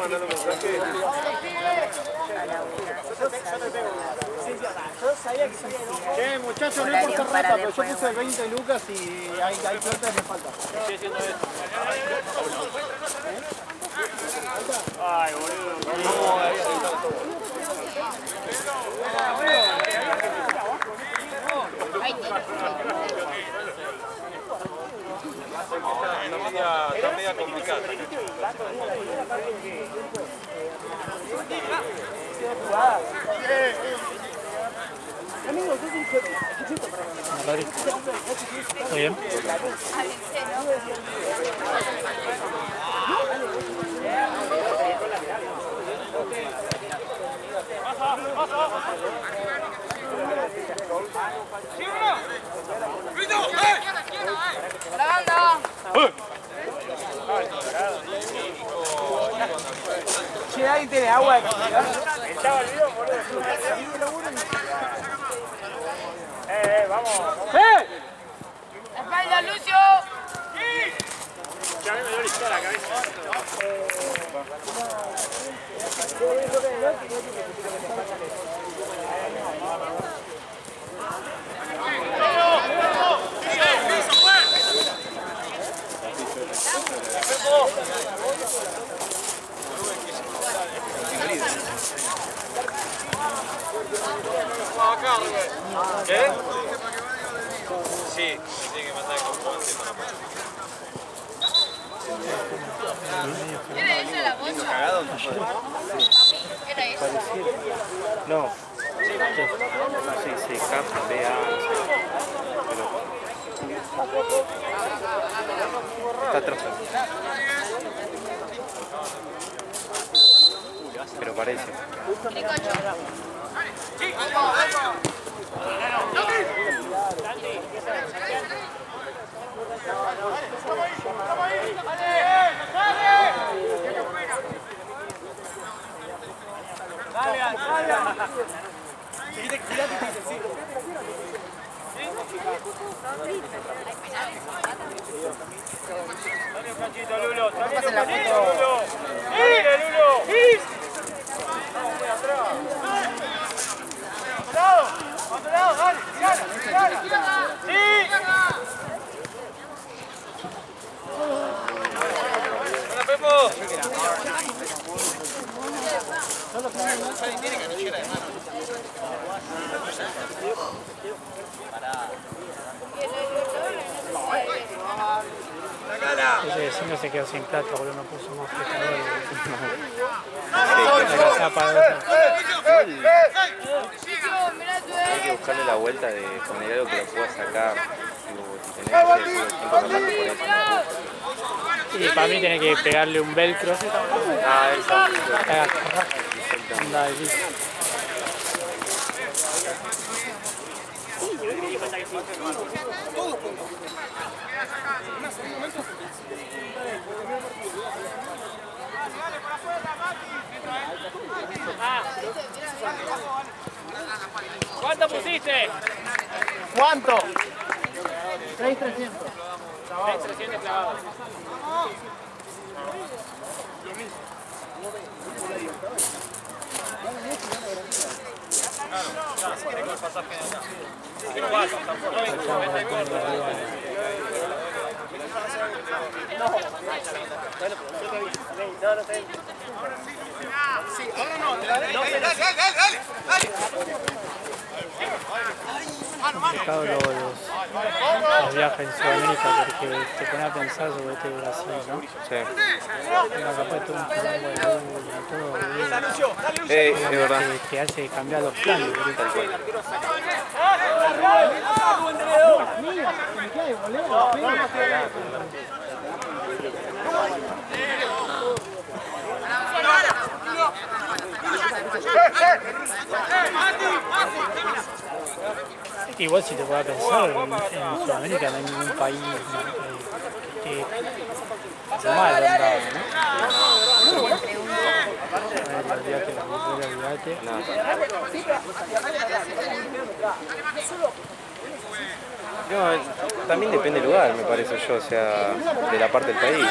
mandando mensaje. Che, muchachos, no importa rata, pero yo puse 20 lucas y hay plata que me falta. Estoy haciendo esto. Ay, boludo. Está media complicada. Rodri, ¿todo bien? Che, ¿alguien tiene agua? Estaba el video, boludo. Vamos. ¡Espalda, Lucio! Ya a mí me duele toda la cabeza. ¿Qué? Sí, tiene que mandar el comprobante. ¿Era ella la bocha? ¿Cagado? ¿Era ella? No. Sí, sí, CAP, BA, pero está atrás. Pero parece. Ricocho. Franchito, Lulo. Tranquilo, Lulo. ¡Mire, Lulo! Vamos muy atrás. ¡Otro lado, dale! ¡Gana! ¡Sí! ¡Hola, Pepo! Ese vecino se quedó sin plata, boludo, no puso más festejador. Hay que buscarle la vuelta de poner algo que lo pueda sacar. Tipo, tener todo el tiempo pasando por eso. Y para mí tiene que pegarle un velcro. Ah, eso. Anda, listo. ¿Cuánto pusiste? ¿Cuánto? 3.300 clavados. Sí, ahora no. Dale. Complicado los viajes en Sudamérica porque te pones a pensar sobre este Brasil, ¿no? Sí. Pero capaz todo un quilombo de todo, Es verdad. que hace cambiar los planes, boludo. Tal cual. Igual si te puedas pensar, en Sudamérica no hay ningún país que esté mal andado, ¿no? Olvídate. No, también depende del lugar, me parece yo, o sea, de la parte del país.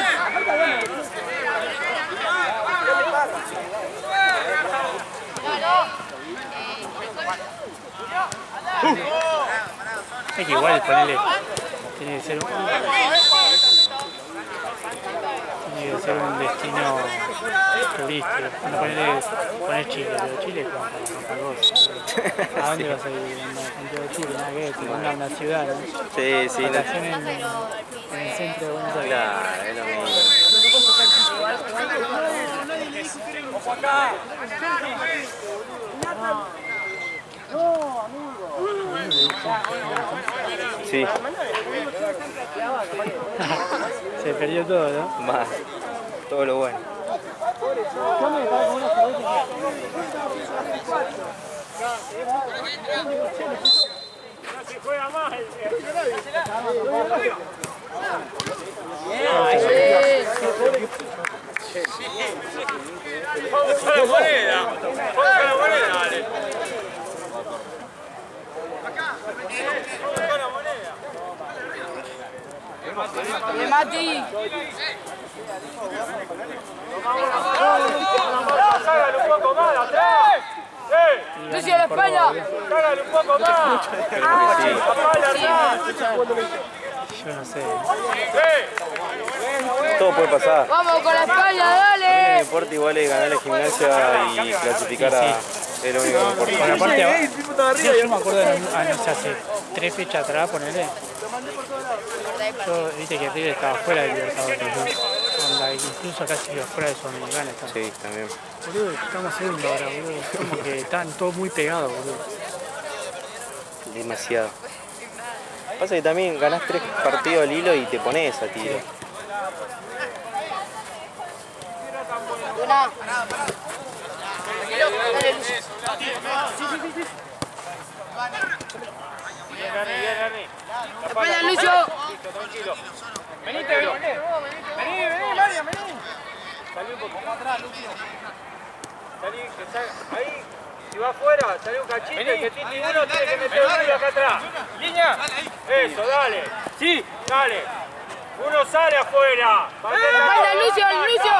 Es que igual ponele, tiene que ser un destino turístico. No poner Chile, pero Chile es como vos. ¿A dónde vas a ir? En Santiago de Chile, nada que ver, una ciudad, ¿no? Sí, sí, no. Vacaciones en el centro de Buenos Aires. Claro, es lo mismo. Sí. Se perdió todo, ¿no? Más. Todo lo bueno. Si juega más, ¡Ponga la moneda! ¡Ponga la moneda, dale! ¡Ponga la moneda! ¡De Mati! ¡Hágalo un poco más atrás! ¡Lucio, la espalda! ¡Hágalo un poco más! Yo no sé. Todo puede pasar. ¡Vamos con la espalda, El dale! deporte igual es ganar la gimnasia y clasificar a... Es lo único que importa. Por aparte, yo me acuerdo de, no sé, hace 3 fechas atrás, ponele. Yo, viste que River estaba fuera de Libertadores, onda, incluso casi fuera de Sudamericana. Sí, también. Boludo, estamos segundo ahora, boludo. Es como que están todos muy pegados, boludo. Demasiado. Pasa que también ganás 3 partidos al hilo y te pones a tiro. Una. Dale, Lucio. ¡Espalda, Lucio! Tranquilo. Venite, Mario, vení. Salí un poquito atrás, Lucio. Salí, que salga. Ahí. Si va afuera, sale un cachito y que Titi uno tiene que meter el ruido acá atrás. Línea. Eso, dale. Sí, dale. Uno sale afuera. ¡Espalda, Lucio, Lucio!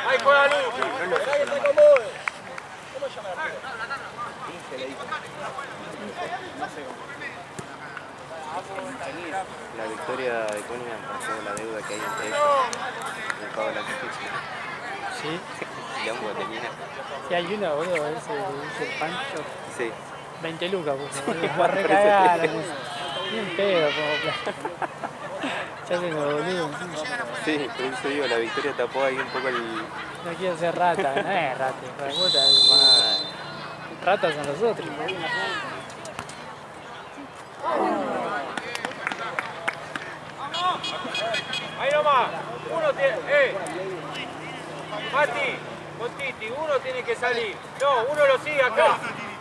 Ahí juega Lucio. La victoria de Cunningham pasó la deuda que hay entre ellos. El pago de la justicia. ¿Sí? Y ambos tenían. Sí, hay uno, boludo, ese Pancho. Sí. 20 lucas, boludo. Va a recagar. Ni un pedo, como ya se nos boludo. Sí, por eso digo, la victoria tapó ahí un poco el... No quiero ser rata, no es rata, hijo de puta. Mal. Ratas son los otros. Ahí nomás. Uno tiene. Mati, con Titi, uno tiene que salir. No, uno lo sigue acá.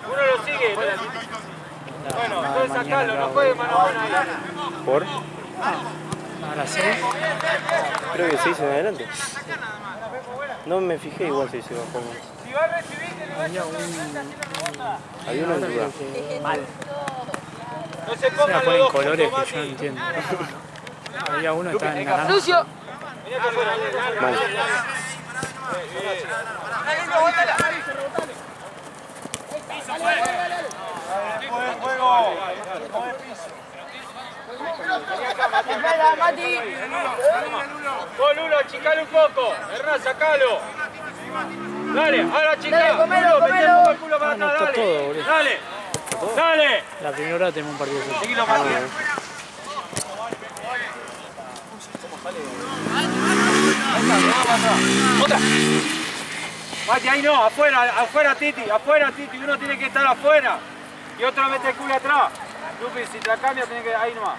Uno lo sigue. Bueno, entonces sacalo, no puede mano a mano ahí. ¿Por? A las 6. Creo que se hizo en adelante. No me fijé, igual se hizo bajó. Si va a recibir, que le Había Había uno en duda. mal. no se Se pongan la los ponen dos colores juntos, que yo no Mati. entiendo. Había uno que estaba en naranja. ¡Lucio! Vení acá afuera, Mal. ¡Espalda, Mati! Vos, Lulo, achicale un poco. Hernán, sacalo. Dale, ahora chica. Dale, comelo, Lulo, metí un poco el comelo. culo para No, atrás, está dale. todo, boludo. Dale. Dale. La primera hora tenemos un partido así. Seguilo, Mati. Otra. Mati, ahí no, afuera Titi, uno tiene que estar afuera y otro mete el culo atrás. Lupi, si te la cambia, tiene que ahí nomás.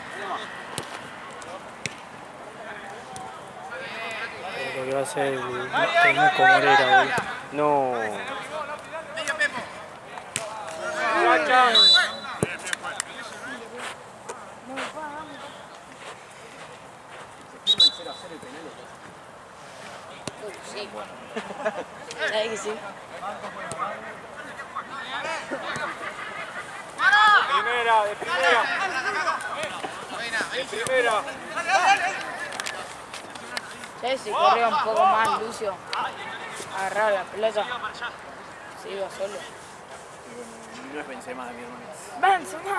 Lo que va a ser el Temuco Morera, boludo. No. Racha. Sí. ¿Sabes que sí? Primera, de primera. De primera. ¿Sabes si corría un poco más Lucio? Agarraba la pelota. Se iba solo. No es Benzema, mi hermano. ¡Benzema!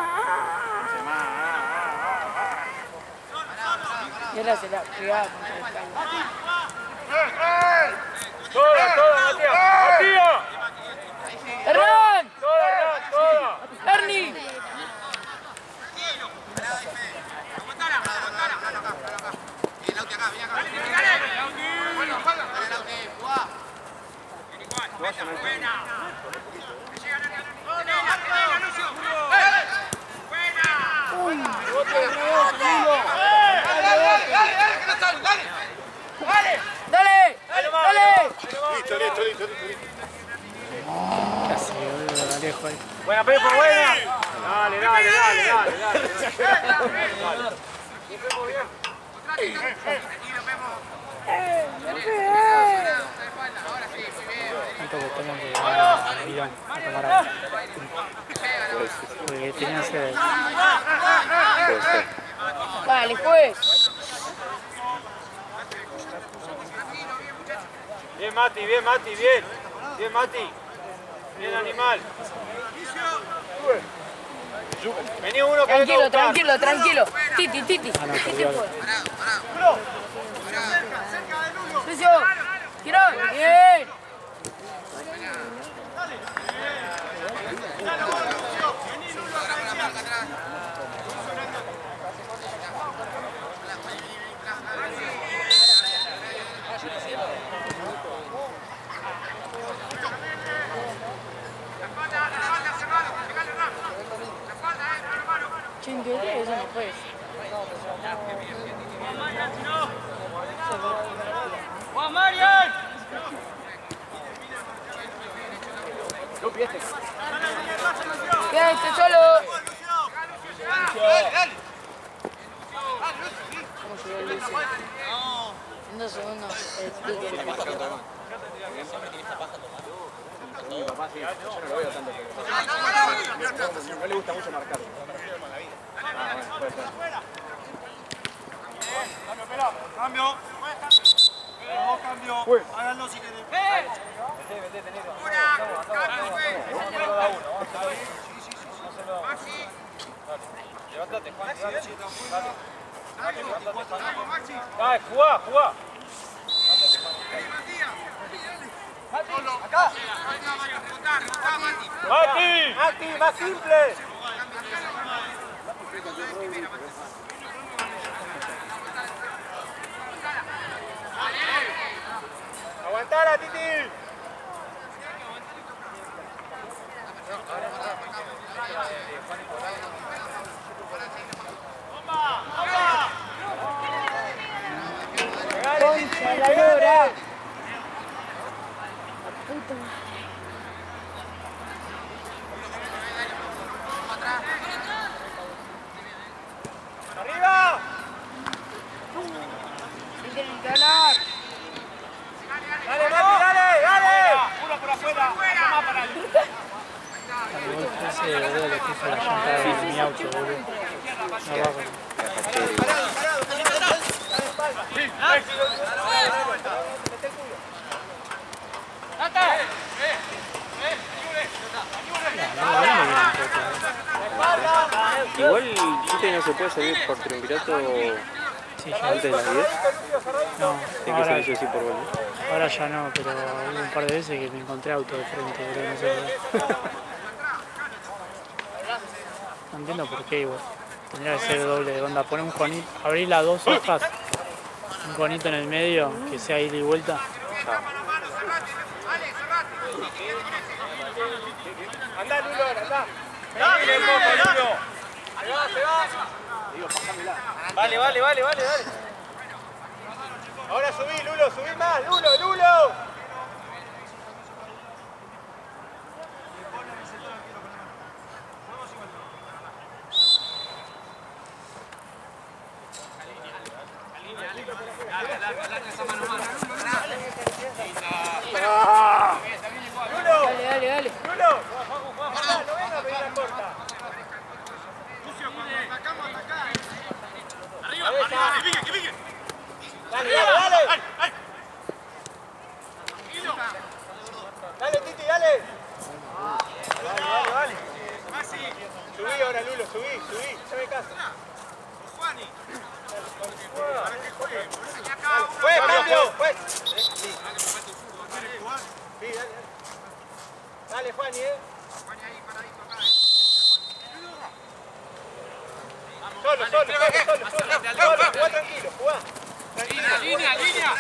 Y ahora se la pegaba contra el palo. Toda, Matías. ¡Matías! ¡Hernán! Toda, Hernán, toda. ¡Ernie! ¡Dale! Listo. Casi, boludo, lejos ahí. Buena, Pepo, buena. Dale. Tanto que tengo que ir al bidón a tomar agua. Porque tenía sed. Puede ser. Vale, juez. Bien, Mati, bien. Bien, Mati. Bien, animal. Vení uno que Tranquilo. Titi. Ah, no, perdió algo. Lucio, tirón. Bien. Chingue, eso no puede ser. ¡Juan Marian! Quédate solo. ¿Cómo llegó Lucio? En 2 segundos. Mi papá sí, yo no lo veo tanto. No le gusta mucho marcar. Bueno, puede ser. Cambio. Háganlo si quieren. Levántate, Juan. Dale, jugá. Acá. Mati, más simple. Aguantala, Titi. Concha la lora. ¡Arriba! Tienen que ganar. ¡Dale, Mati, dale! ¡Uno por afuera! El gol ese, boludo, le puso la llanta de mi auto, boludo. No va con... Igual, ¿viste no se puede salir por triunvirato Sí, ya antes de las 10? no, Tiene que salir yo sí por gol. ahora ya no, pero hubo un par de veces que me encontré auto de frente, boludo, no sé por qué. No entiendo por qué igual. Tendría que ser doble de onda. Poner un conito, abrir las dos hojas, un conito en el medio, que sea ida y vuelta. Andá, Lulo, andá. Vení, un poco, Lulo. Se va. Vale. Ahora subí, Lulo, subí más, Lulo. Dale. Lulo, no venga a pedir la corta. Arriba, que pique. Dale. Juani, ¿eh? Solo, jugá tranquilo, jugá. Línea.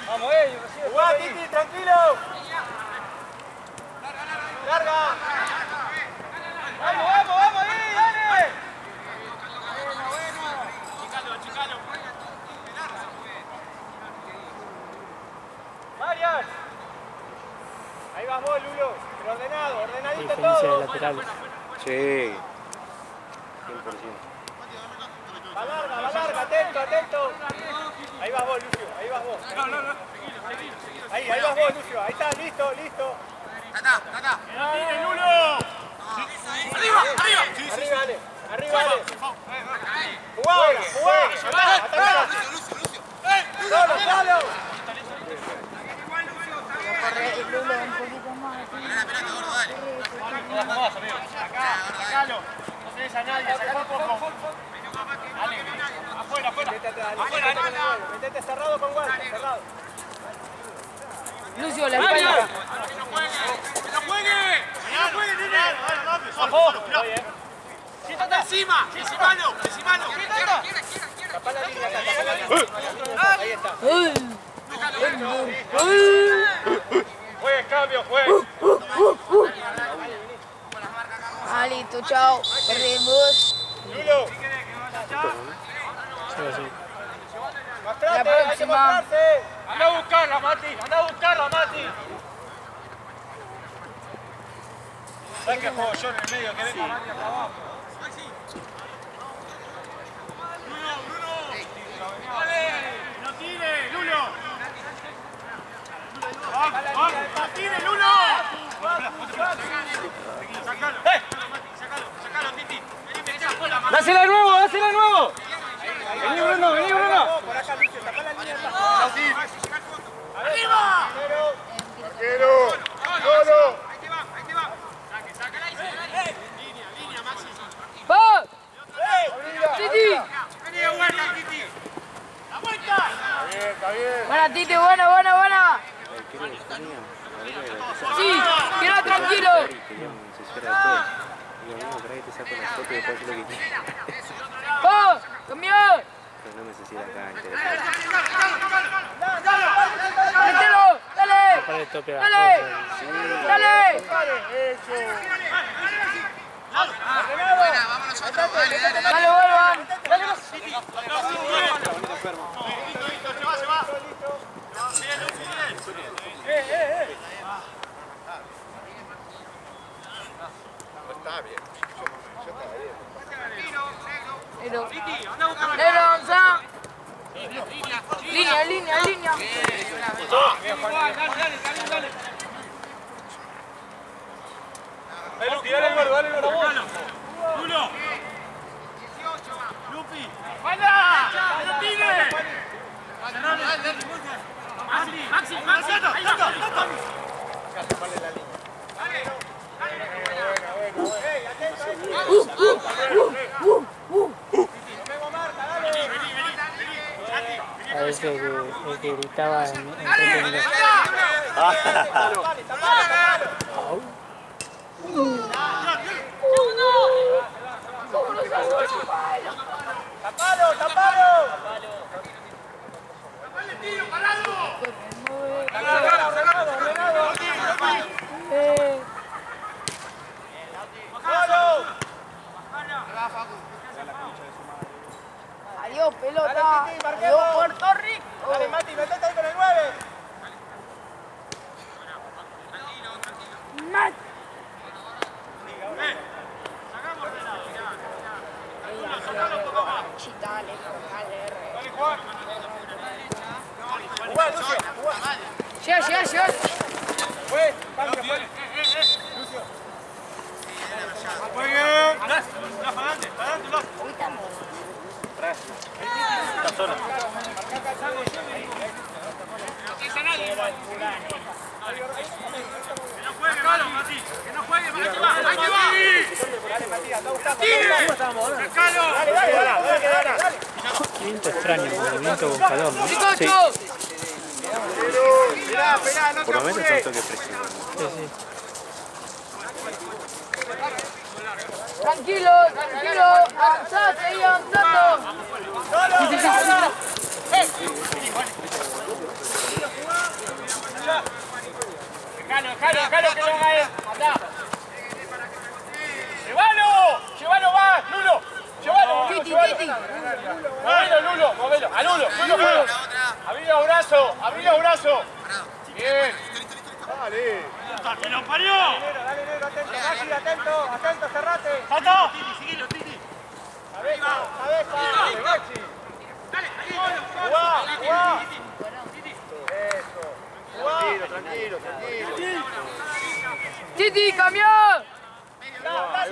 Vamos, jugá, Titi, tranquilo. Larga. Vamos, ahí, dale. Chicalo. Marian. Ahí vas vos, Lulo. Pero ordenadito Diferencia de todo. laterales. Sí, 100%. Va larga, atento. Ahí vas vos, Lucio, ahí vas vos. Ahí vas vos, Lucio. Ahí está, listo. Acá. Lulo. Arriba. Arriba, dale. Jugá. Atacá. Solo. Corre el Lulo un poquito más. Sacalo. No tenés a nadie, sacó poco. Dale, afuera. Metete cerrado con guante, cerrado. Lucio, la espalda. ¡Que no juegue, nene! ¡Siéntate encima! ¡Encimano! Tapá la línea acá, Ahí está. Juegue, cambio. Listo, chao. Perdimos. Lulo. Sí, sí. Mostrate, La próxima. hay que mostrarse. Anda a buscarla, Mati. ¿Sabes qué juego yo en el medio? Que venga Mati hasta abajo. ¡No tire, Lulo! ¡No tire, Lulo! Sacalo, Titi. ¡Dásela de nuevo! Vení, Bruno. Por acá, Lucio, tapá la línea de atrás. ¡Arriba! Arquero. Solo. Ahí te va. Sácala ahí. Línea, Maxi. ¡Va! ¡Titi! Vení de vuelta, Titi. ¡La vuelta! Está bien. Buena, Titi, buena. Sí, queda tranquilo. Se espera todo. Digo, no, por ahí te saco una foto y después lo que quieras. ¡Va! ¡Cambio! Pero no me sé si la cancha. ¡Mételo! ¡Dale! Para el tope ¡Dale! ¡Dale! ¡Dale, vuelvan! Se va. Negro, avanza. Línea. Dale el gordo, Lulo. 18 Lupi. ¡Vaya! ¡No tire! Maxi. Ahí está. A veces el que gritaba en 30 minutos. ¡Tapalo! Adiós, pelota. Dale, Titi, marquemos. Adiós, Puerto Rico. Dale, Mati, metete ahí con el 9. Jugá, Lucio, jugá. Llega. Fue, cambio, fue. Lucio. Jueguen. Para adelante, Esta zona. Que no juegue, ahí te va. Dale, Matías, anda a buscar. ¡Sacalo! Dale. Viento extraño, movimiento con calor, ¿no? ¡Picocho! Mirá, Por lo menos son toques precisos. Sí. Tranquilo, tranquilo. Avanzá, seguí avanzando. Dejalo que lo haga él. Andá. Llévalo más, Lulo. Llévalo, Titi. Movelo, Lulo, movelo. A Lulo. Abrí los brazos. Bien. Dale. ¡Que lo parió! Dale, negro, atento, Maxi, atento, cerrate. ¡Tato! Cabeza, Maxi. Jugá. Eso. Tranquilo. Titi, camión. Está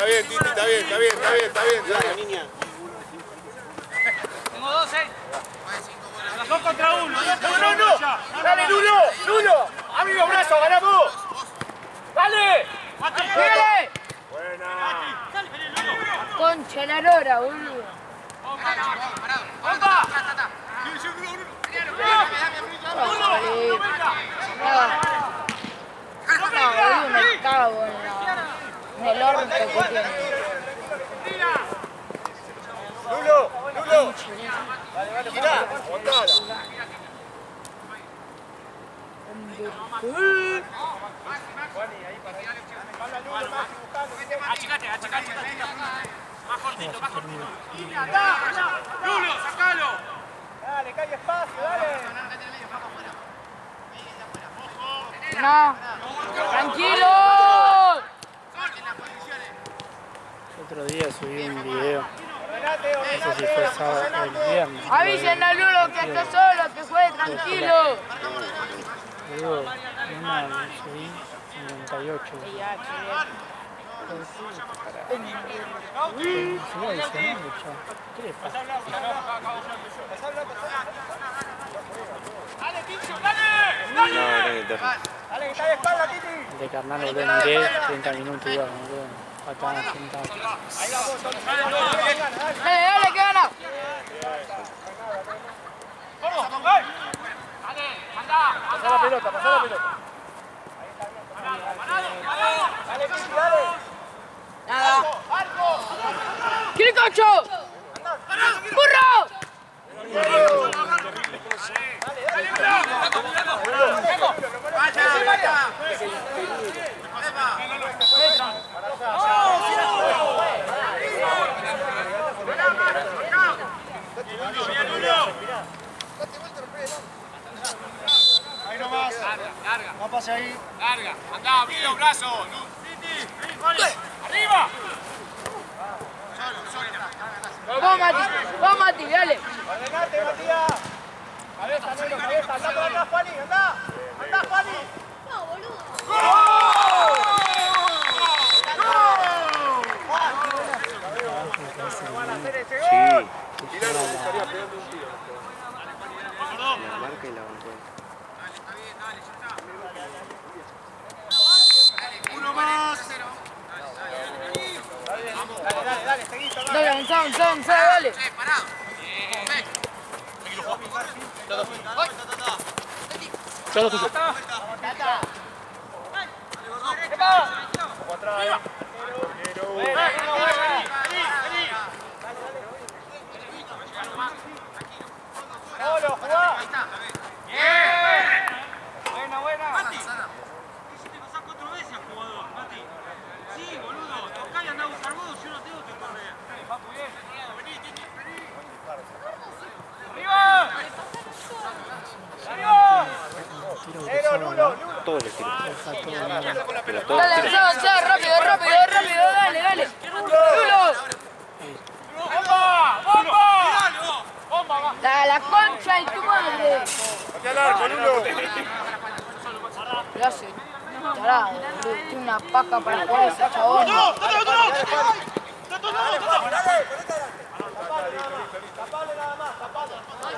bien, Titi, está bien. Niña. Tengo 12. 2 contra 1. No. Dale, Lulo. Abrí los brazos, ganamos. Dale. ¡Pégale! Buena. Concha la lora, boludo. Boludo, me cago en el orto que tiene. Lulo. Dale, girá. Botala. Achicate. Más cortito. Lulo, sacalo. Dale, que hay espacio, dale. No, tranquilo. Otro día subí un video, no sé si fue sábado o el viernes. Avisen a Lulo que está solo, que juegue tranquilo. Luego, una subí 58. Encima dice, ¿qué le pasa? No, era que te Dale, que está de espalda, Titi. De carnal lo miré, 30 minutos iba, faltaban 80. Dale, que gana. Pasá la pelota. Dale, Titi, dale. Nada. ¡Quiricocho! ¡Burro! Ahí nomás. Larga. No pase ahí. Larga. Andá, abrí los brazos. ¡Arriba! Vamos, Mati, dale. Ordenate, Matías. Cabeza, negro, cabeza. Andá por acá, Juani, andá. Andá, Juani. Sí. La marca y la bancó. Uno más. Dale, seguí, Dale, avanzá, dale. Todo tuyo. Solo, jugá. Buena. Mati. ¿Y si te pasás 4 veces al jugador, Mati? Sí, boludo. Tocá y andá a buscar vos, yo no tengo que correr. Vení, Titi, vení. ¡Arriba! Negro, Lulo. Todos les tiros. Pero todos Dale, tiros. avanzá, rápido, dale. Lulo. ¡Bomba! La concha y tu madre. Hacia el arco, Lulo. Lo hace. Tarado, boludo. Tiene una paca para jugar ese chabón. Tapale nada más, tapale. Dale,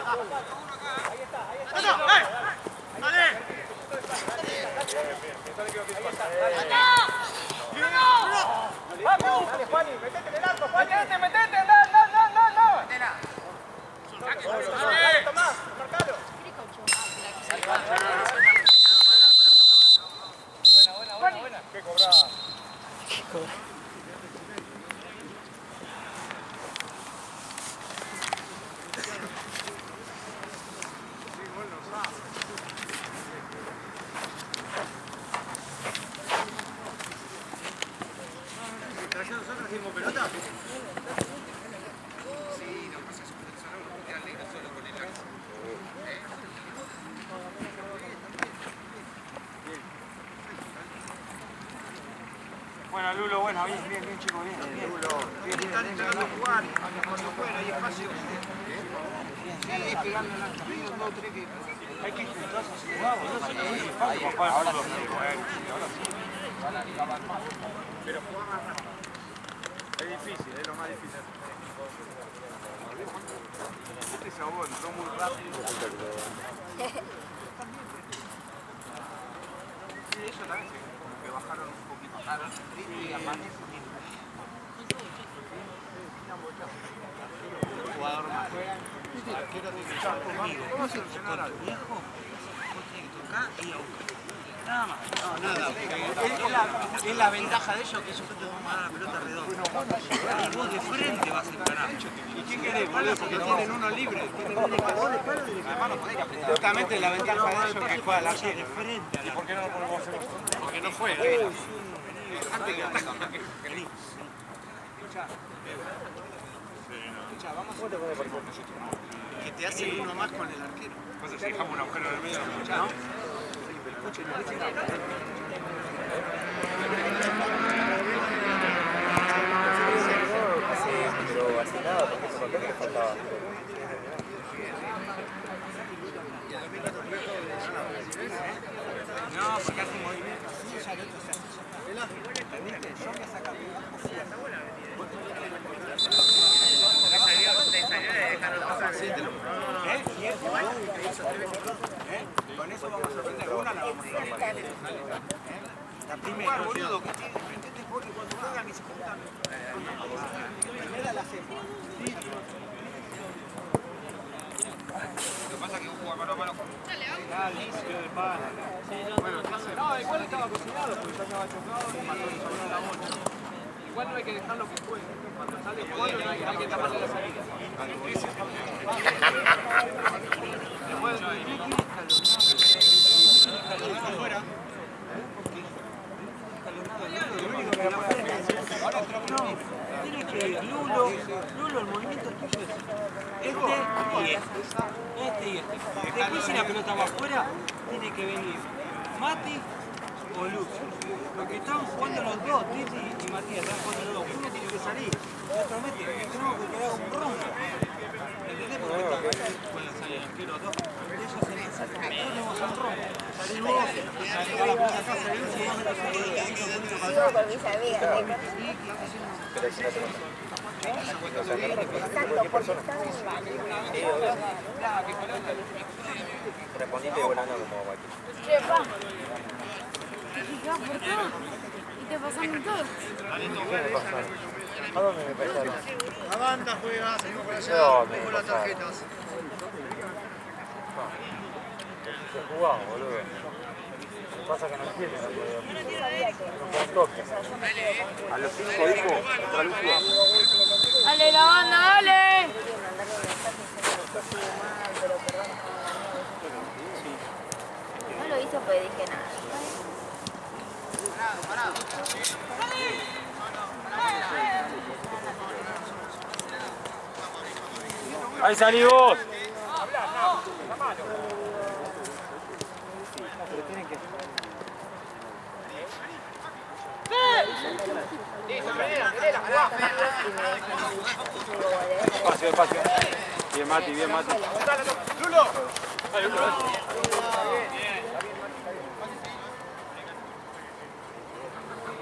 Juani, metete en el arco, Juani. Metete, andá. ¿Qué cobrás? ¿Qué cobra? ¿Nosotros hicimos pelota? Bueno, Lulo, bueno, bien, chico, bien. Lulo, están entrando a jugar, cuando juegan hay espacio. Sí, pegando en la carrera, 2, 3 que... Hay que juntarse a jugar, no se lo dice fácil. Ahora sí, ahora sí. Pero jugar más rápido. Es difícil, es lo más difícil. Este sabor, no muy rápido. Sí, eso también se como que bajaron un poquito a el ritmo y amanece. Un jugador más. Arquero tiene que estar conmigo. ¿Cómo solucionar algo? Viejo, vos tenés que tocar y a buscar. Nada más. No, nada. Es la ventaja de ellos que ellos te van a dar la pelota redonda. Y vos de frente vas a encarar. ¿Y qué querés, boludo? Porque tienen uno libre. Justamente la ventaja de ellos que juega la de frente. ¿Y por qué no lo podemos hacer nosotros? Porque no fue. Antes que ataca. Vamos a que te hacen uno más con el arquero. Pasa si dejamos un agujero en el medio, ¿no? Pero así nada, porque ese papel que faltaba. No, porque hace movimiento. Sí, ya el otro se hace. ¿Entendiste? Yo me saca con eso vamos a sorprender. Una la vamos a hacer. La primera, boludo, que tiene frente porque cuando juegan y se juntan. La primera la hacemos. Lo que pasa es que vos jugás mano a mano con... de pana. Bueno, entonces... No, igual estaba cocinado porque ya estaba chocado y salió la bocha. Igual no hay que dejarlo que juegue. Cuando sale jugando no hay que taparle la salida. Después afuera. Tiene que Lulo, el movimiento tuyo es este y este. Después si la pelota va afuera, tiene que venir Mati o Lucio. Porque están jugando los dos, Titi y Matías, están jugando los dos. Uno tiene que salir, el otro mete, tenemos que quedar un rombo. ¿Entendés? Porque pueden salir el arquero dos. Ellos se necesitan, tenemos un rombo. Salís vos, salís a la puta casa de Lucio y vos metes un gol. Sigo con mis amigas. Pero ahí sí no tengo. Exacto, porque están en la... Respondiste volando como Guaki. Che, pa. Te fijás por todo y te pasaron todo. ¿Qué me pasaron? ¿A dónde me pasaron? La banda juega, salimos por allá, No, me pongo las pasaron. tarjetas. Se jugamos, boludo. Lo que pasa es que no entiende, no puede toque. A los 5 hijos, contra Lucio. Dale la banda, dale. No lo hice porque dije nada. Ahí salí vos. Espacio, espacio. Bien Mati, bien Mati. ¡Lulo!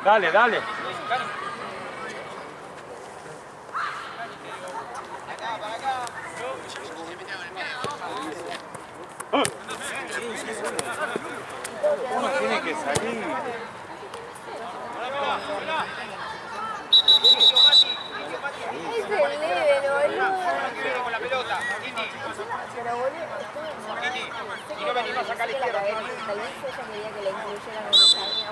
Dale, dale. Uno tiene que salir. Es el líder, boludo. Con la pelota, Titi. Pero boludo, Titi, y no venimos a sacar a la izquierda. Tal vez ella quería que le incluyeran una salida.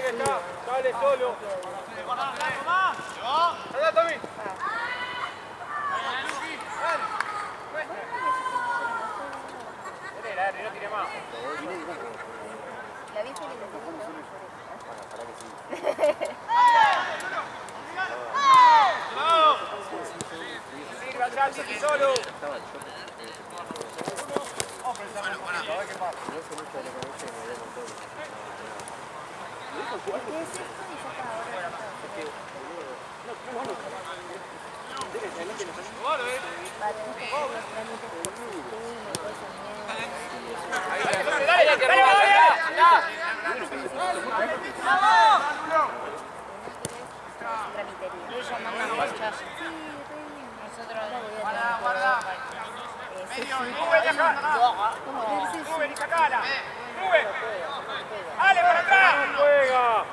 que está. Sale solo. ¡Allá, Tommy! No tiene más. La viste que Sirva, Chati, solo. Rubén y sacala. Rubén. ¡Ale para atrás! ¡Juega!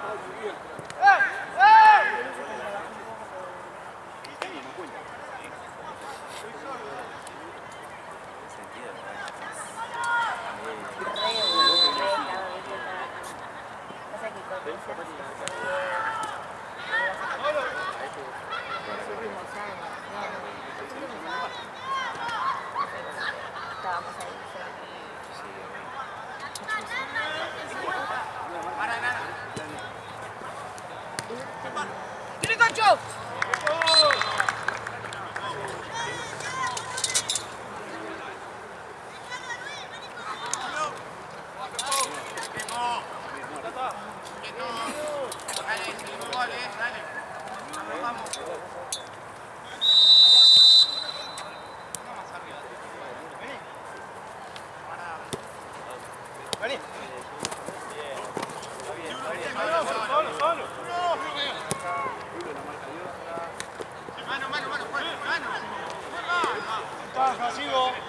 ¡Tiene concho!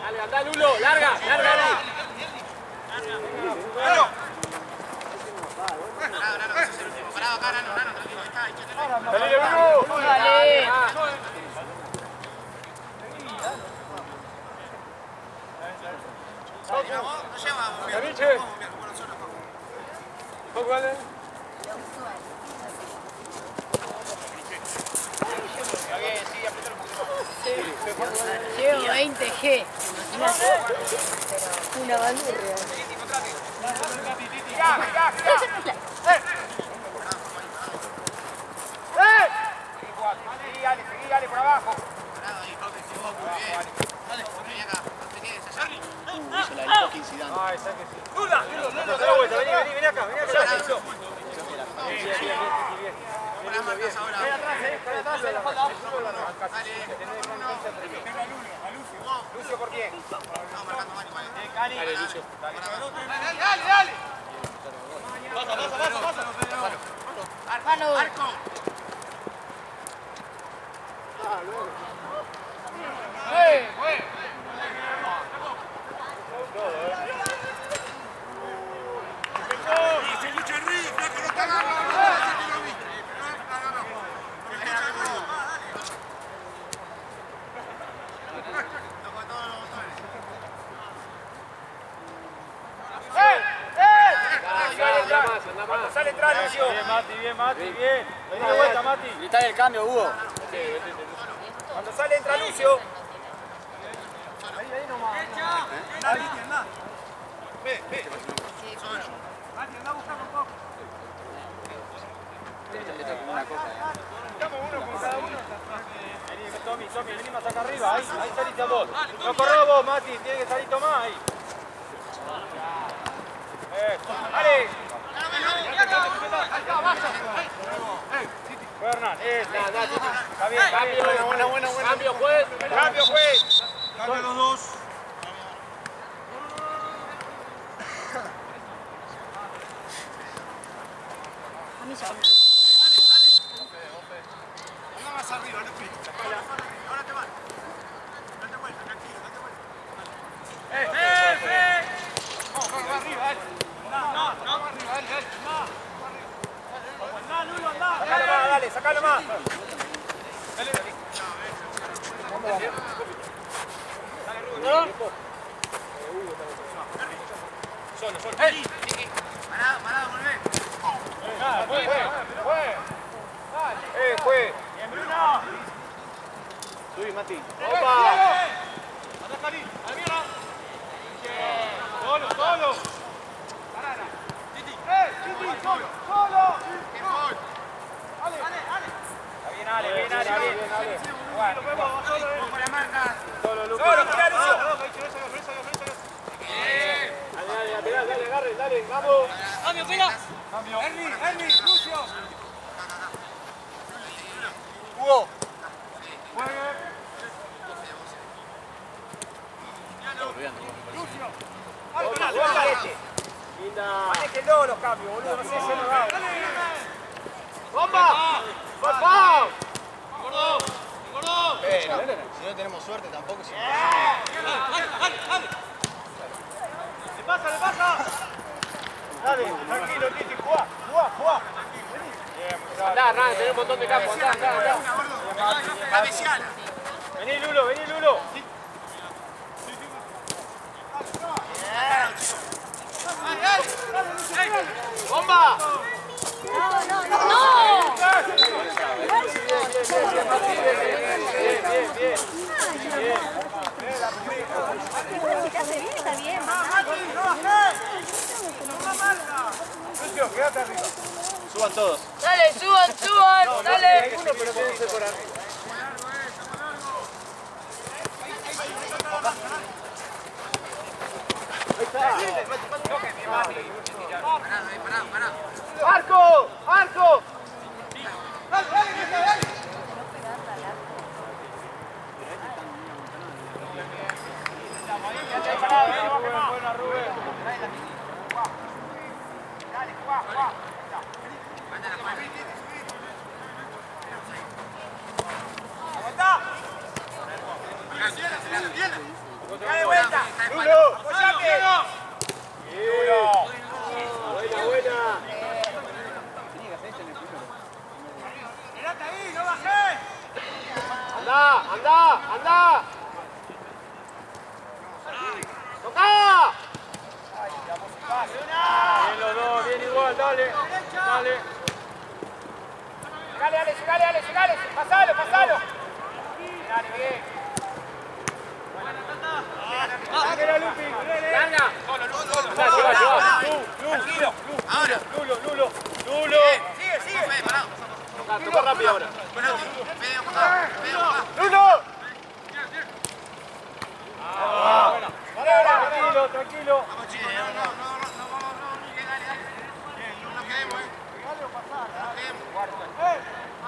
Dale, andá, Lulo, larga, larga. Dale, Lulo. Dale. Caniche. Póngale. Llevo 20 G. Una bandurria. Seguí, dale, por abajo. Ay, saque sí. Lula, da la vuelta, vení acá, vení acá. Bien. Ven atrás, Lucio, ¿por quién? Dale, Lucio. Dale. Pasa. Arco. Sale atrás, Lucio. Bien, Mati. Vení de vuelta, Mati. Grita el cambio, Hugo. Cuando sale, entra Lucio. Ahí nomás. Anda. Ve. Mati, anda buscando un poco. Damos uno con cada uno. Vení, Tommy, vení más acá arriba. Ahí saliste vos. No corras vos, Mati. Tiene que salir Tomás ahí. ¡Dale! Fue Hernán. Está bien. Buena. Cambio, juez. Cambio los dos. A mí se Anda más arriba, Lupi. Ahora te van. Date vuelta, tranquilo, date vuelta. Vamos, arriba, No, arriba, Andá, Lulo, andá. Dale, sacalo más. Dale. Solo. Parado, volvé. Juez. Bien, Bruno. Subí, Mati. ¡Opa! ¡Anda, Cali! ¡A la mierda! ¡Solo, solo! ¡Parala! ¡Titi! ¡Titi! ¡Solo! ¡Solo! ¡Ale! Bien, Ale, bien, Ale, bien. Bueno, vamos para marca. Solo, Lucas. ¡Solo, mirá, Lucio! Dale, agarre, dale, vamos. ¡Cambio, pela! Cambio. Ernie, Lucio. Hugo. Linda. Manéjenlo los cambios, boludo. No sé si lo hago. ¡Bomba! ¡Papá! ¡Gordo! ¡Gordo! Si no tenemos suerte tampoco es ¡Le pasa! Dale, tranquilo, Titi, jugá. Andá, Ran, tenés un montón de campo, andá. Vení, Lulo. ¡Bomba! Está bien. Lucio, quédate arriba. Suban todos. Dale, suban, dale. Uno, pero quédense por arriba. ¡Arco! ¡Dale vuelta! ¡Lulo! Buena. ¡Quédate ahí, no bajé! ¡Anda! ¡Toca! Bien los dos, bien igual, dale. Llegale, pasalo. Dale, bien. Mira, Lupi. Larga. Tranquilo. Ahora. Lulo. Sigue. Toca rápido ahora. ¡Lulo! Tranquilo.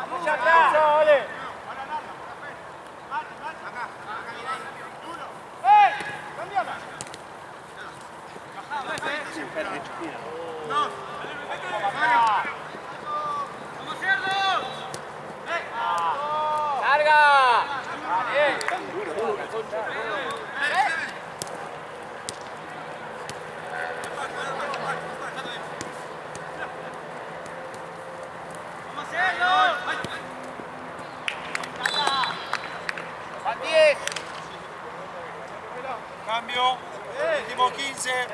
Mucha atrás. Dale. ¡Larga! ¡Van 10! Cambio. Último 15.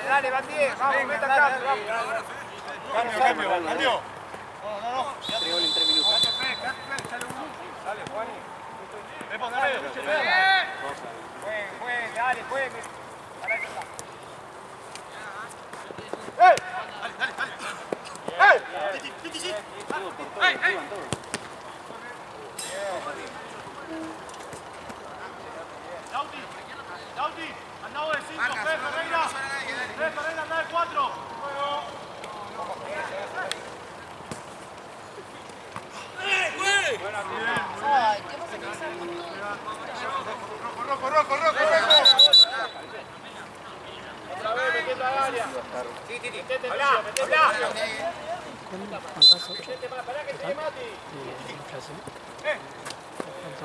Dale, van 10. Vamos, meta acá. Cambio. Dale, Juani. Juegue. Lauti, al lado de 5, Ferreira, anda de 4. Rojo. Otra vez metiendo al área. Sí, Titi. Habla. ¿Cuánto? Pará que te mate. Inflación.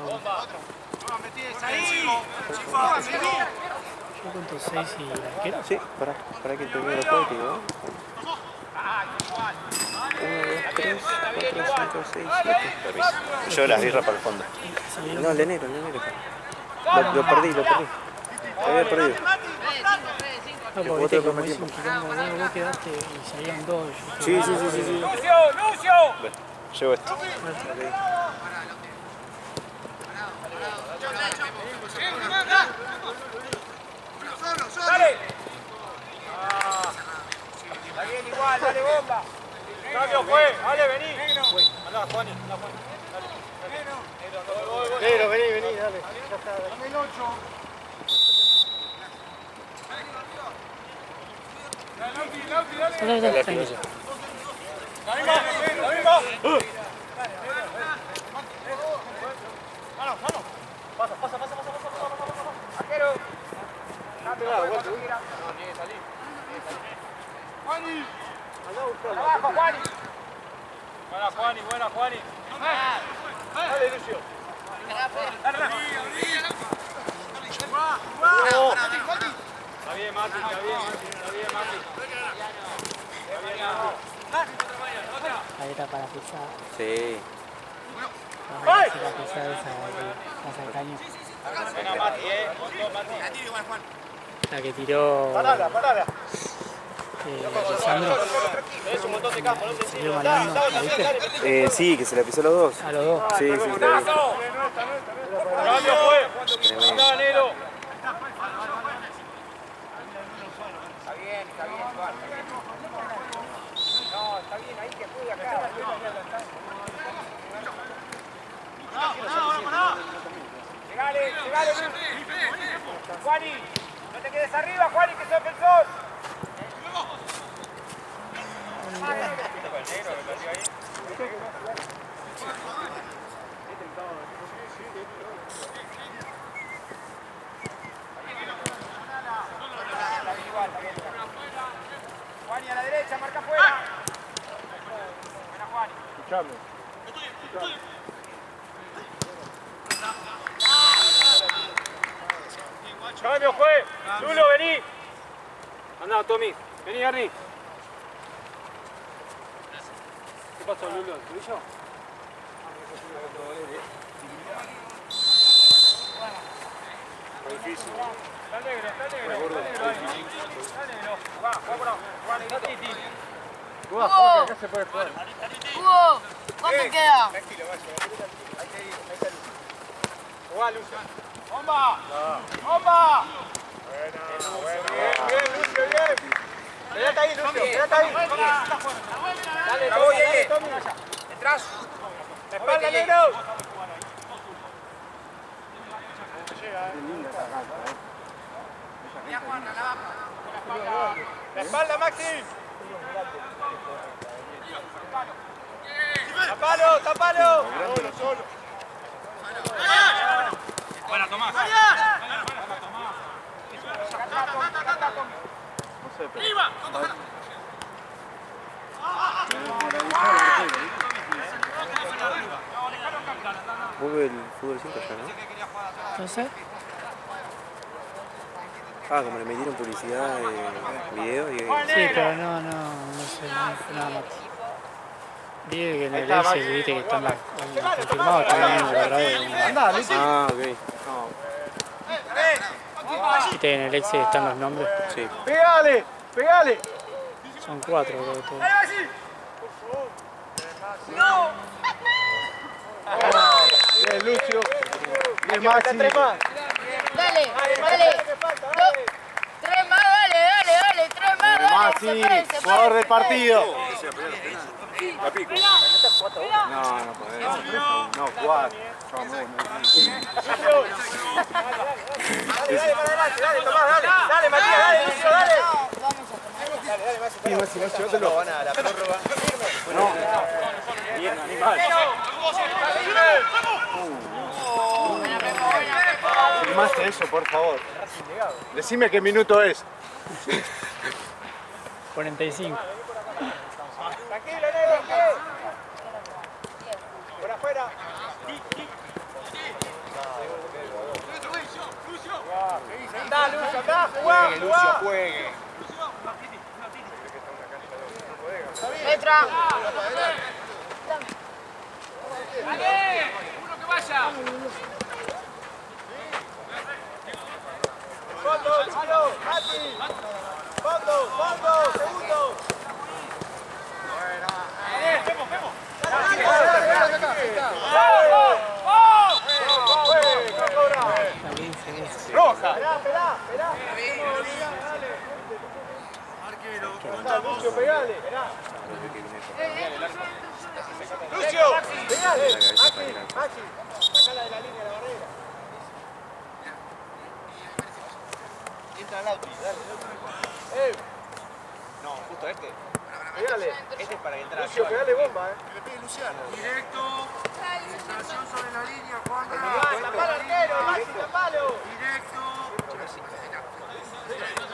Bomba. Ahí. Yo cuento 6 y arquero. Sí, para que te vea el juego, tío. 1, 2, 3, 4, 5, 6, 7. Yo las birras para el fondo. No, el de negro. Lo perdí. Había perdido. No, porque viste como hizo un quilombo, vos quedaste y salían dos. Sí. ¡Lucio! ¡Lucio! Llevo esto. ¡Dale! Está bien igual, dale bomba. Cambio, fue. Dale, vení. Andá, Juani. Negro, vení, dale. Ya está. Dame el 8. Dale, tranquilo. La misma. Vamos. Pasa. Arquero. Juani. Abajo, Juani. Buena, Juani. Dale, Lucio. Dale. Está bien, Mati. Ahí está para pisar. Sí. Para pisar esa de pasa el caño. Buena, Mati, con Mati. La que tiró Parala. Lisandro. Es un montón de campo, no te Salió malando, ¿la viste? Sí, que se la pisó a los dos. A los dos. Sí. Cambio fue. Andá, negro. Está bien, Juan. No, está bien ahí que juega acá. Llegale, Juani. No te quedes arriba, Juani, que sos defensor. Juani a la derecha, marca afuera. Buena, Juani. Escuchame. Cambio, fue. Lulo, vení. Andá, Tommy. Vení, Arni. ¿Qué pasó, Lulo? ¿El tuyo? Difícil. Está negro. Va, Juan, Titi. Jugá, acá se puede jugar. Hugo, ¿cuánto queda? Tranquilo, vaya. Ahí está Lucio. Jugá, Lucio. ¡Bomba! Bien, Lucio, bien. Quédate ahí, Lucio, quédate ahí. Dale, Tommy. Detrás. La espalda, negro. La espalda, Maxi. Tapalo. Solo. Buena, Tomás. Vuelve el fútbol 5 ya, ¿no? No sé. Como le metieron publicidad de video y... Sí, pero no sé, nada más. Dije que en el Excel, viste que están confirmados, están viendo la grado. ok. Viste en el Excel están los nombres. Sí. Pegale. Son 4, creo que todo. Bien, Lucio. Bien, Maxi. Dale. 3 más, dale. 3 más, dale. Maxi, jugador del partido. No podés. No, 4. Dale, Tomás, dale, Matías, dale, Lucio, dale. Vamos a Llévatelo. Van a la prórroga. Bien, animal. Filmaste eso, por favor. Decime qué minuto es. 45. Tranquilo, negro. Por afuera. Andá, Lucio, andá, jugá. Juegue. Letra. ¡Dale! ¡Uno que vaya! fondo, Lucio, Mati. Fondo, segundo. Roja. Esperá. Lucio, pegale. Lucio, pegale. Maxi, sacala de la línea de la barrera. Entra al auto, dale. No, justo este. Pegale. Este es para que entre. Lucio, pegale bomba, Que le pegue Luciano. Directo. Instalación sobre la línea, Juan. Tapalo, arquero, Maxi, tapalo. Directo.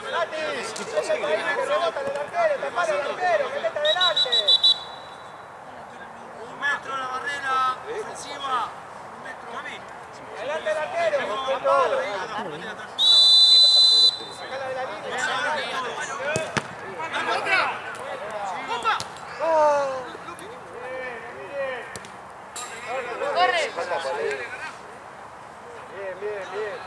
Mati, que rebota el arquero, tapalo al arquero, que meta adelante. 1 metro la barrera, ofensiva. 1 metro. Gaby. Adelante el arquero, tapalo. Sacala de la línea. ¡Corre! Bien.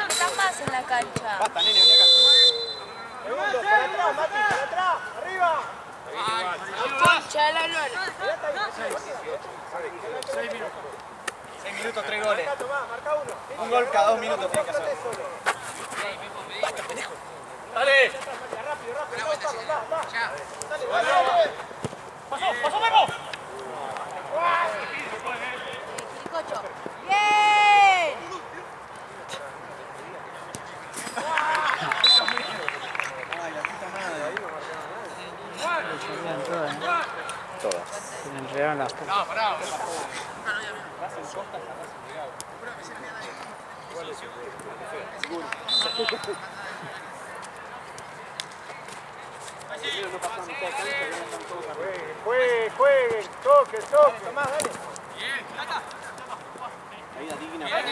Estás más en la cancha. Basta, nene, vení acá. Segundo, para atrás, Mati, para atrás, arriba. Concha de la lora. 6 minutos, 3 goles. Marca uno. Un gol cada 2 minutos tiene que hacer. Basta, pendejo. Dale. Rápido, va. Dale. Pasó, Memo. Cocho. ¡Bien! Todas. Se le enredaron las cosas. Jueguen, toque, Tomás, dale. Ahí la digna. Bien,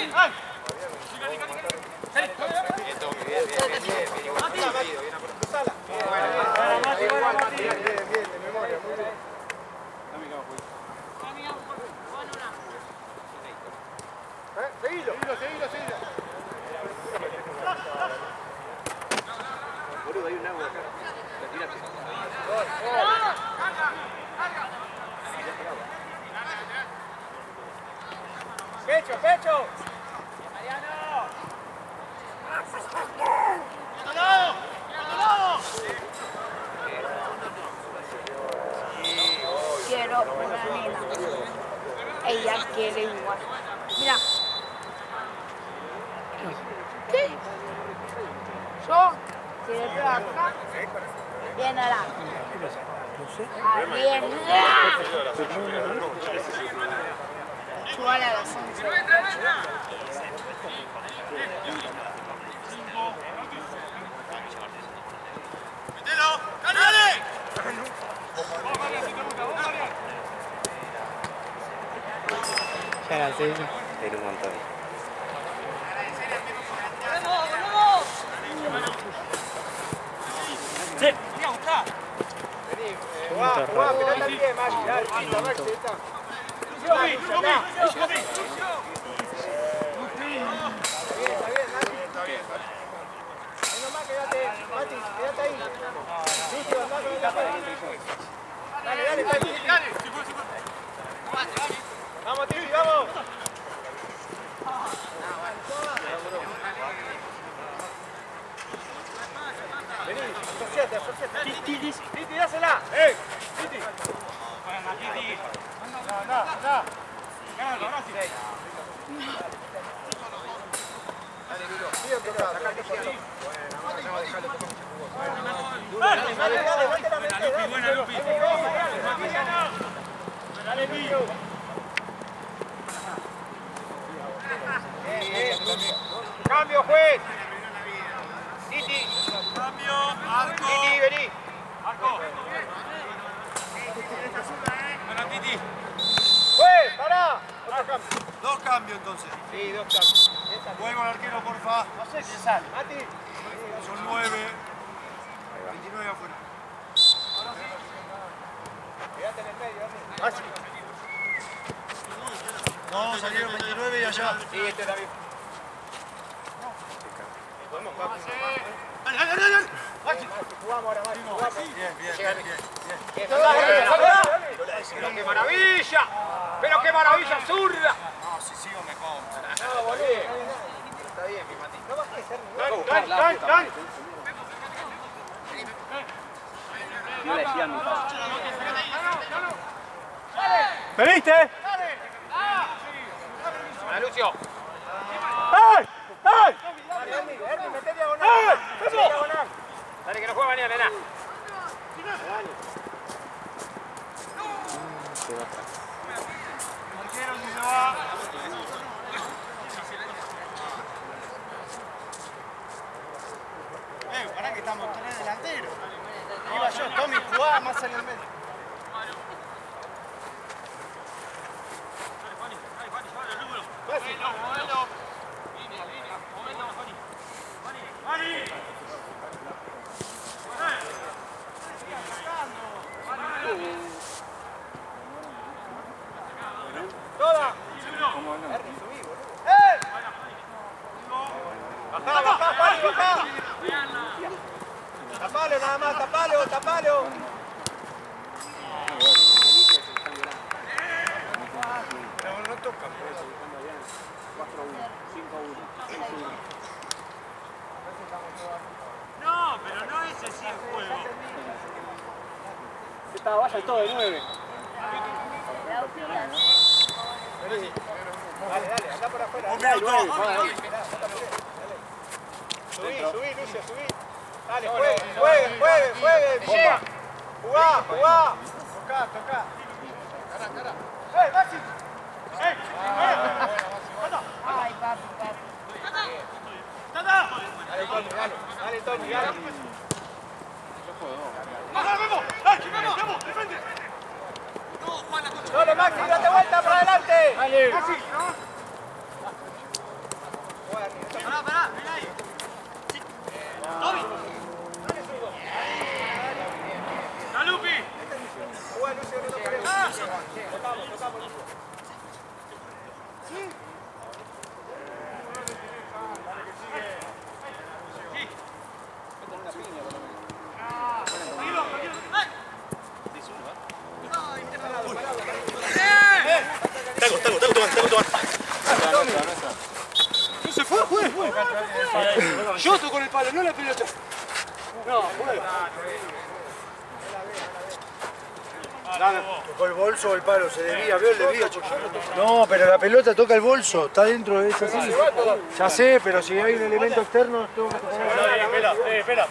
de memoria, muy bien. Seguilo. Boludo, hay un agua acá. Retírate. Pecho. Quiero una nena. Ella quiere igual. Mira. ¿Qué? Yo quiero acá. Viene la. Bien. Igual a las 11. ¡Mételo! ¡Dale! Ya las 6. Era un montón. Jugá, pelota al pie, Maxi, dale, pisa, Maxi, ahí está. Está bien, Maxi. Ahí nomás, quédate, Mati, quédate ahí. Lucio, andá con la pelota. Dale, Mati. Vamos, Titi, vamos. Vení, asociate. Titi, dásela. Titi. Bueno, Titi. No. Ganalo, ahora sí. Dale, Lulo. Bien, sacate por ahí. Dale, buena, Lupi. Dale, Lucho. Cambio, juez. Titi. Cambio, Arco. Titi, vení. Arco. Bueno, Titi. Juez, pará. Otro cambio. 2 cambios entonces. Sí, 2 cambios. Vuelvo al arquero, porfa. No sé si sale. Mati. Son 9. 29 afuera. Quédate en el medio, Mati. No, salieron 29. allá. Sí, este también. ¿Podemos jugar? ¡Dale! Jugamos ahora, Maxi, jugamos. Bien. ¡Pero qué maravilla! ¡Pero qué maravilla zurda! No, si sigo me como. No, boludo. Está bien, mi Mati. No bajé de ser ni ¡Gan! Yo le decía a mi padre. ¿Veniste? ¡Dale! ¡Para Lucio! ¡Ay! Dale, meté diagonal. Dale, que no juega mañana, nena. Arquero si se va. Pará que estamos tres delanteros. Iba yo, Tommy, jugaba más en el medio. ¡Toda! ¡Bajá! ¡Tapalo nada más! ¡Tapalo! No toca. 4-1, 5-1. No, pero no es así el juego. Vaya todo de 9. Dale, acá por afuera. Subí, Lucio, subí. Dale, juegue. Bien. Jugá. Tocá. Maxi. Ay, papi. Dale, Tony, dale. Dale, Maxi, date vuelta para adelante. Dale. Maxi. Pará, ven ahí. ¡Lupi! Juega, Lucio, no queremos. Tocamos, Lucio. ¿Sí? No se fue, juega. Yo toco con el palo, no la pelota. No, juega. Tocó el bolso o el palo, se desvía, veo el desvío, chico. No, pero la pelota toca el bolso, está dentro de esa así. Ya sé, pero si hay un elemento externo, tengo que tocar. Espera.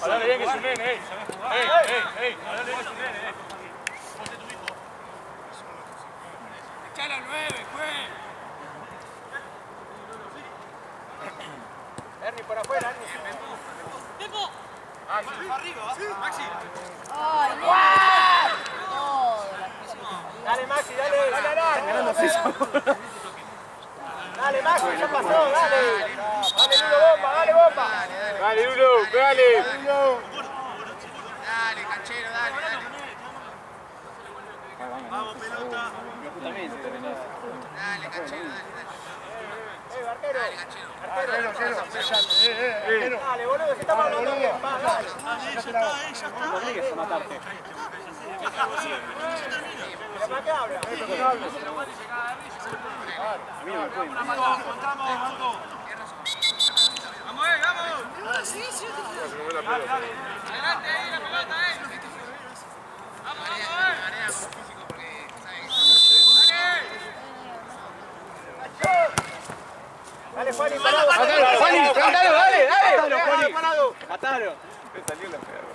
Hablale bien que es un nene, Hablale bien que es un nene, Echala al 9, juez. Ernie por afuera, Ernie. ¡Tiempo! Arriba, Maxi. Ay, no. Dale, Maxi, dale. Dale, Maxi, ya pasó, dale. Dale, bomba. Dale, Lulo, dale. Dale, canchero, dale. Vamos, pelota. Dale, canchero, dale. Arquero. Arquero. Dale, boludo, si estamos hablando bien. Ya está. Rodríguez a matarte. ¿Pero para qué habla? A mí no me pueden. Vamos. Sí. Adelante, ahí la pelota, Vamos. Dale, Juani, parado. Juani, dale. Parado. Matalo. Me salió la perra.